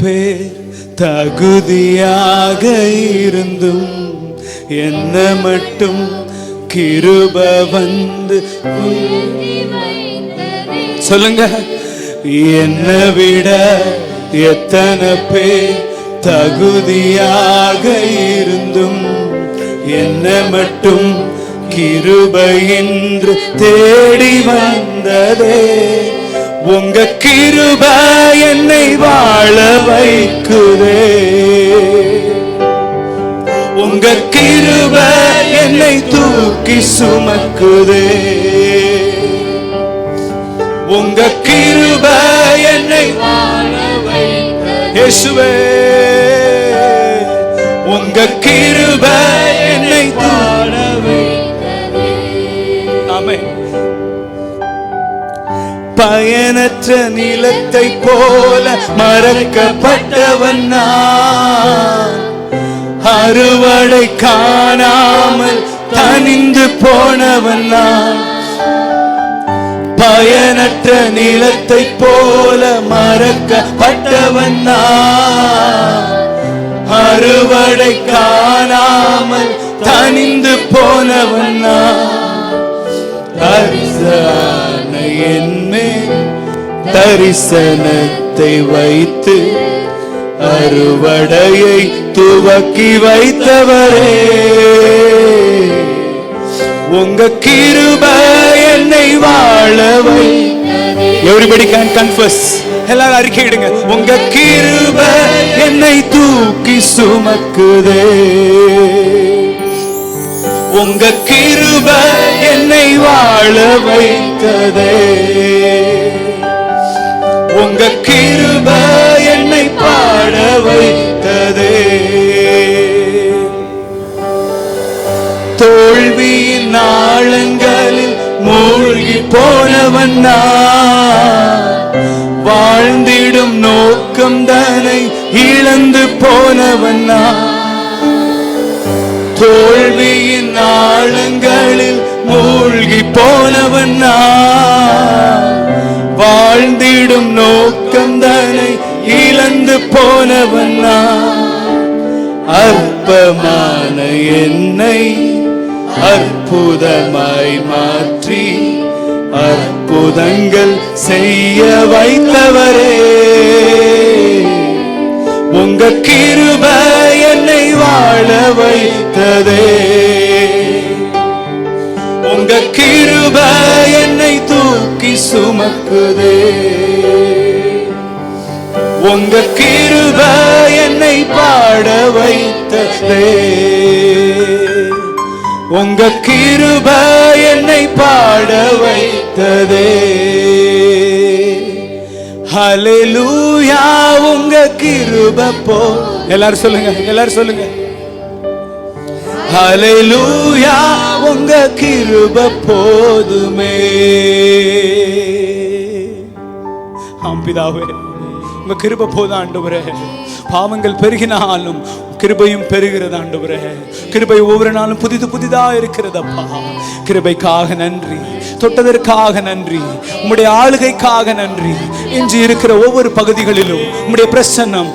பேர் தகுதியாக இருந்தும் என்ன மட்டும் கிருப வந்து சொல்லுங்க. என்னை விட எத்தனை பேர் தகுதியாக இருந்தும் என்ன மட்டும் கிருபை என்று தேடி வந்ததே. உங்க கிருபை என்னை வாழ வைக்குதே. உங்க கிருபை என்னை தூக்கி சுமக்குதே. உங்க கிருபை என்னை வாழ வைக்குதே. இயேசுவே உங்க கிருபை என்னை வாழ வைக்குதே. ஆமென். பயனற்ற நிலத்தை போல மறக்கப்பட்டவன் நான், அறுவடை காணாமல் தனிந்து போனவன் நான். பயனற்ற நிலத்தை போல மறக்கப்பட்டவன் நான், அறுவடை காணாமல் தனிந்து போனவன் நான். என்மேல் தரிசனத்தை வைத்து அறுவடையை துவக்கி வைத்தவரே. உங்க கிருபை என்னை வாழ வை. Everybody can confess. எல்லாரும் அறிக்கையிடுங்க. உங்க கிருபை என்னை தூக்கி சுமக்குதே. உங்க கிருபை என்னை வாழ வைத்ததே. உங்க கிருபை என்னை பாட வைத்ததே. தோல்வியின் ஆழங்களில் மூழ்கி போனவன் நான், வாழ்ந்திடும் நோக்கம் தானை இழந்து போனவன் நான். தோல்வியின் ஆழங்களில் மூழ்கி போனவன் நான், வாழ்ந்திடும் நோக்கம் தானை இழந்து போனவன் நான். அற்பமான என்னை அற்புதமாய் மாற்றி அற்புதங்கள் செய்ய வைத்தவரே. உங்க கிருபை என்னை வாழ வைத்ததே. உங்க கிருபை என்னை தூக்கி சுமக்குதே. உங்க கிருபை என்னை பாட வைத்ததே. உங்க கிருபை என்னை பாட வைத்ததே. ஹல்லேலூயா. உங்க கிருபை போ. எல்லாரும் சொல்லுங்க, எல்லாரும் சொல்லுங்க. ஹல்லேலூயா. உங்க கிருபை போதுமே. ஆம் பிதாவே, உங்க கிருபை போதும் ஆண்டவரே. பாவங்கள் பெருகினாலும் கிருபையும் பெருகிறது ஆண்டவரே. கிருபை ஒவ்வொரு நாளும் புதிது புதிதா இருக்கிறதப்பா. கிருபைக்காக நன்றி, தொட்டதற்காக நன்றி, உம்முடைய ஆளுகைக்காக நன்றி. இன்று இருக்கிற ஒவ்வொரு பகுதிகளிலும் உம்முடைய பிரசன்னம்